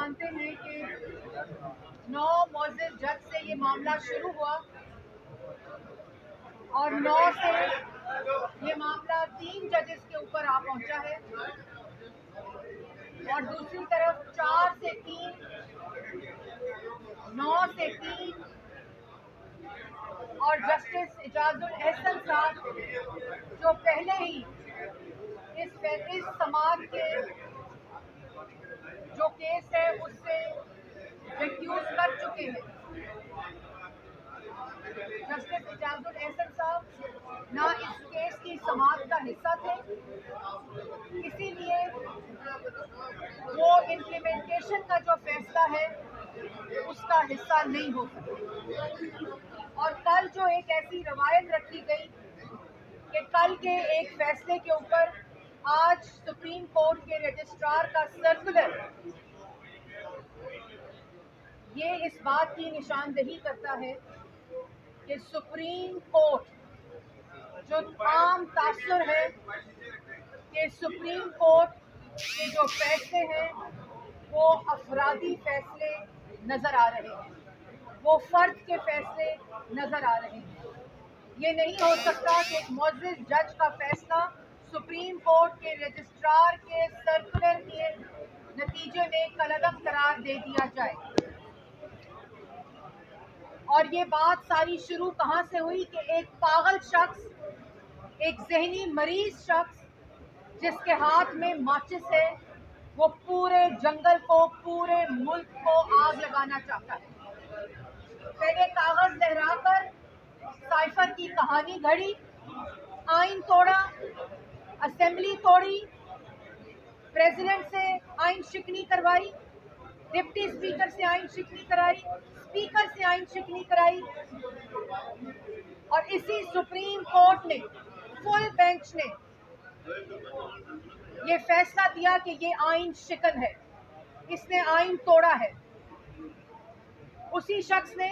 जानते हैं कि 9 मोअज़्ज़िज़ जज से ये मामला शुरू हुआ और 9 से ये मामला 3 जजेस के ऊपर आ पहुंचा है और दूसरी तरफ 4 से 3, 9 से 3 और जस्टिस इजाजुल एहसन साहब जो पहले ही इस समाज के जो केस है उससे रिक्यूज कर चुके हैं। जस्टिस इजाजुल एहसन साहब ना इस केस की समाअत का हिस्सा थे, इसीलिए वो इम्प्लीमेंटेशन का जो फैसला है उसका हिस्सा नहीं हो सकते। और कल जो एक ऐसी रवायत रखी गई कि कल के एक फैसले के ऊपर आज सुप्रीम कोर्ट के रजिस्ट्रार का सर्कुलर ये इस बात की निशानदही करता है कि सुप्रीम कोर्ट जो आम तासुर है कि सुप्रीम कोर्ट के जो फैसले हैं वो अफरादी फैसले नज़र आ रहे हैं, वो फर्द के फैसले नज़र आ रहे हैं। ये नहीं हो सकता कि एक मुअज़्ज़िज़ जज का फैसला सुप्रीम कोर्ट के रजिस्ट्रार के सर्कुलर के नतीजे में कलअदम करार दे दिया जाए। और ये बात सारी शुरू कहाँ से हुई कि एक पागल शख्स, एक जहनी मरीज शख्स जिसके हाथ में माचिस है, वो पूरे जंगल को, पूरे मुल्क को आग लगाना चाहता है। पहले कागज लहराकर साइफर की कहानी घड़ी, आइन तोड़ा, असेंबली तोड़ी, प्रेसिडेंट से आइन शिकनी करवाई, डिप्टी स्पीकर से आइन शिकनी कराई, स्पीकर से आइन शिकनी कराई और इसी सुप्रीम कोर्ट ने, फुल बेंच ने ये फैसला दिया कि ये आइन शिकन है, इसने आइन तोड़ा है। उसी शख्स ने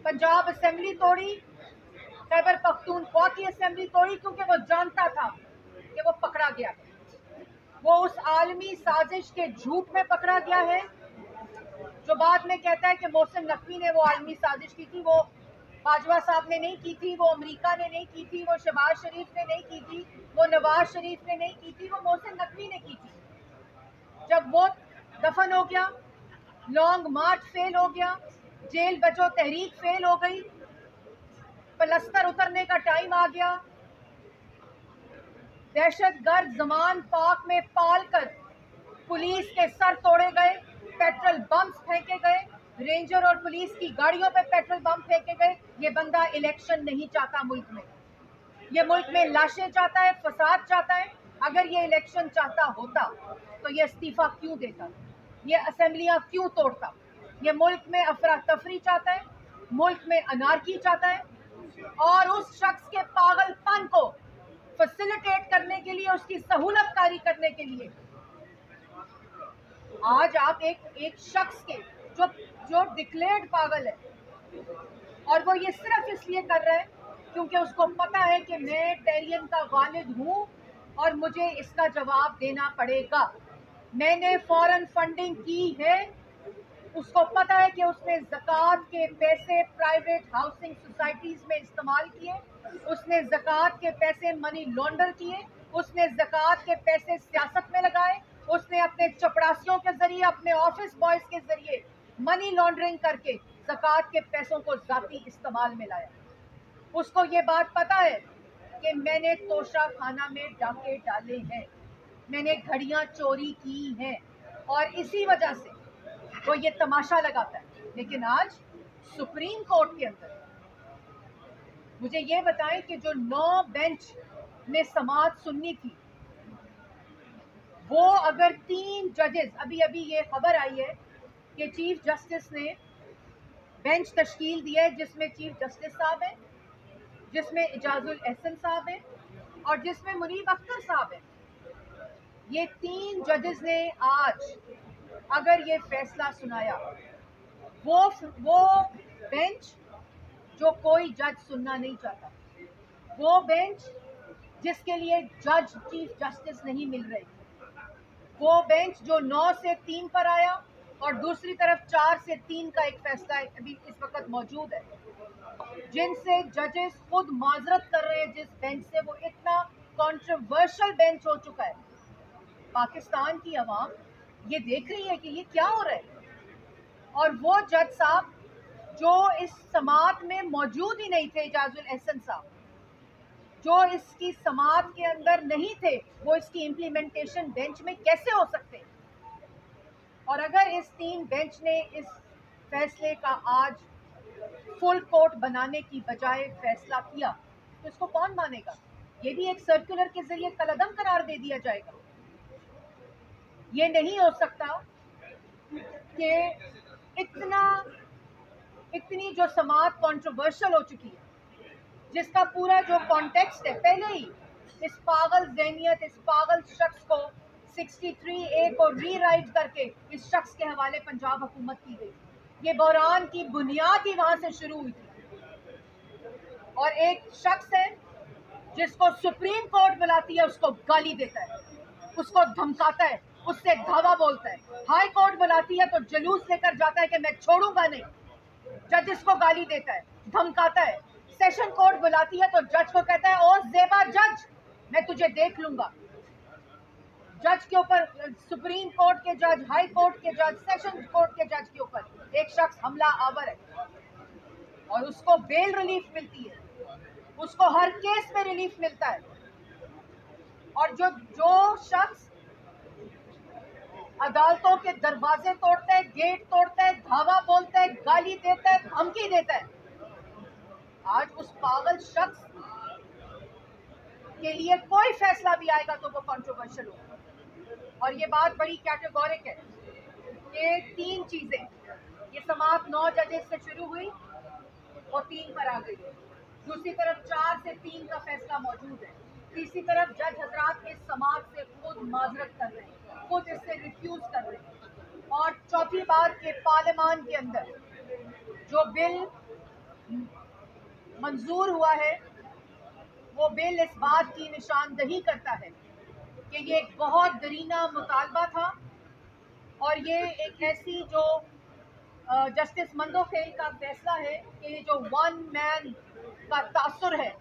पंजाब असेंबली तोड़ी, खैबर पख्तूनख्वा की असेंबली तोड़ी, क्योंकि वो जानता था कि वो पकड़ा गया है। वो उस आलमी साजिश के झूठ में पकड़ा गया है जो बाद में कहता है कि मोहसिन नकवी ने वो आलमी साजिश की थी। वो बाजवा साहब ने नहीं की थी, वो अमेरिका ने नहीं की थी, वो शहबाज शरीफ ने नहीं की थी, वो नवाज शरीफ ने नहीं की थी, वो मोहसिन नकवी ने की थी। जब वो दफन हो गया, लॉन्ग मार्च फेल हो गया, जेल बचो तहरीक फेल हो गई, पलस्तर उतरने का टाइम आ गया, दहशतगर्द जमान पाक में पाल कर पुलिस के सर तोड़े गए, पेट्रोल बम्स फेंके गए, रेंजर और पुलिस की गाड़ियों पे पेट्रोल बम फेंके गए। ये बंदा इलेक्शन नहीं चाहता मुल्क में, ये मुल्क में लाशें चाहता है, फसाद चाहता है। अगर ये इलेक्शन चाहता होता तो ये इस्तीफा क्यों देता, ये असेंबलियां क्यों तोड़ता? ये मुल्क में अफरा तफरी चाहता है, मुल्क में अनारकी चाहता है और उस शख्स के पागलपन को फैसिलिटेट करने के लिए, उसकी सहूलत कारी करने के लिए आज आप एक शख्स के जो डिक्लेयर्ड पागल है और वो ये सिर्फ इसलिए कर रहा है क्योंकि उसको पता है कि मैं टेरियन का वालिद हूँ और मुझे इसका जवाब देना पड़ेगा। मैंने फॉरेन फंडिंग की है, उसको पता है कि उसने ज़कात के पैसे प्राइवेट हाउसिंग सोसाइटीज़ में इस्तेमाल किए, उसने ज़कात के पैसे मनी लॉन्डर किए, उसने ज़कात के पैसे सियासत में लगाए, उसने अपने चपरासियों के ज़रिए, अपने ऑफिस बॉयज़ के ज़रिए मनी लॉन्ड्रिंग करके ज़कात के पैसों को ज़ाती इस्तेमाल में लाया। उसको ये बात पता है कि मैंने तोशा खाना में डाके डाले हैं, मैंने घड़ियाँ चोरी की हैं और इसी वजह से वो ये तमाशा लगाता है। लेकिन आज सुप्रीम कोर्ट के अंदर मुझे ये बताएं कि जो 9 बेंच ने समाअत सुननी थी, वो अगर 3 जजेस, अभी ये खबर आई है कि चीफ जस्टिस ने बेंच तश्कील दिया है जिसमें चीफ जस्टिस साहब हैं, जिसमें इजाजुल एहसन साहब हैं और जिसमें मुनीब अख्तर साहब हैं। ये 3 जजेस ने आज अगर ये फैसला सुनाया, वो बेंच जो कोई जज सुनना नहीं चाहता, वो बेंच जिसके लिए जज चीफ जस्टिस नहीं मिल रहे, वो बेंच जो 9 से 3 पर आया, और दूसरी तरफ 4 से 3 का एक फैसला अभी इस वक्त मौजूद है, जिनसे जजेस खुद माजरत कर रहे हैं, जिस बेंच से वो इतना कंट्रोवर्शियल बेंच हो चुका है। पाकिस्तान की आवाम ये देख रही है कि ये क्या हो रहा है, और वो जज साहब जो इस समात में मौजूद ही नहीं थे, इजाजुल एहसन साहब, जो इसकी समात के अंदर नहीं थे, वो इसकी इम्प्लीमेंटेशन बेंच में कैसे हो सकते? और अगर इस 3 बेंच ने इस फैसले का आज फुल कोर्ट बनाने की बजाय फैसला किया, तो इसको कौन मानेगा? ये भी एक सर्कुलर के जरिए कलअदम करार दे दिया जाएगा। ये नहीं हो सकता कि इतनी जो समात कंट्रोवर्शियल हो चुकी है, जिसका पूरा जो कॉन्टेक्स्ट है, पहले ही इस पागल ज़हनियत, इस पागल शख्स को 63A को रीराइट करके इस शख्स के हवाले पंजाब हुकूमत की गई। ये बहरान की बुनियाद ही वहां से शुरू हुई थी। और एक शख्स है जिसको सुप्रीम कोर्ट बुलाती है, उसको गाली देता है, उसको धमकाता है, उससे धावा बोलता है। हाई कोर्ट बुलाती है तो जुलूस लेकर जाता है कि मैं छोड़ूंगा नहीं, जज को गाली देता है, धमकाता है। सेशन कोर्ट बुलाती है तो जज को कहता है, ओ ज़ेबा जज, मैं तुझे देख लूंगा। जज के ऊपर, सुप्रीम कोर्ट के जज, हाई कोर्ट के जज, सेशन कोर्ट के जज के ऊपर एक शख्स हमला आवर है और उसको बेल रिलीफ मिलती है, उसको हर केस में रिलीफ मिलता है। और जो शख्स अदालतों के दरवाजे तोड़ता है, गेट तोड़ता है, धावा बोलता है, गाली देता है, धमकी देता है, आज उस पागल शख्स के लिए कोई फैसला भी आएगा तो वो कंट्रोवर्शियल होगा। और ये बात बड़ी कैटेगोरिक है कि 3 चीजें, ये समात 9 जजेस से शुरू हुई और 3 पर आ गई। दूसरी तरफ 4 से 3 का फैसला मौजूद है। तीसरी तरफ जज हजरात इस समात से खुद माजरत कर रहे हैं, खुद इससे रिफ्यूज कर रहे हैं। और चौथी बात कि पार्लियामान के अंदर जो बिल मंजूर हुआ है, वो बिल इस बात की निशानदही करता है कि ये एक बहुत दरीना मुतालबा था और ये एक ऐसी जो जस्टिस मंदोखेल का फैसला है कि ये जो 1 मैन का तासुर है,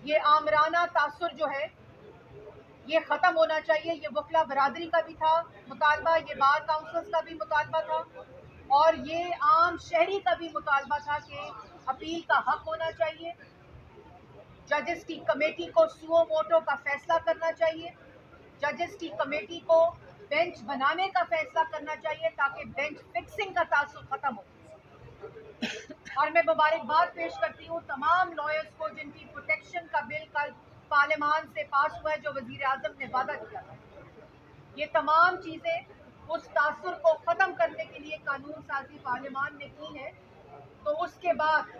ये आमराना तासुर जो है, ये ख़त्म होना चाहिए। ये वकला बरादरी का भी था मुतालबा, ये बार काउंसिल्स का भी मुतालबा था, और ये आम शहरी का भी मुतालबा था कि अपील का हक होना चाहिए। जजेस की कमेटी को सुओ मोटो का फैसला करना चाहिए, जजेस की कमेटी को बेंच बनाने का फैसला करना चाहिए ताकि बेंच फिक्सिंग का तासुर खत्म हो। और मैं मुबारकबाद पेश करती हूँ तमाम लॉयर्स को जिनकी प्रोटेक्शन का बिल कल पार्लियामान से पास हुआ है, जो वजीर आजम ने वादा किया था। ये तमाम चीज़ें उस तासुर को ख़त्म करने के लिए कानून साजी पार्लियामान ने की है। तो उसके बाद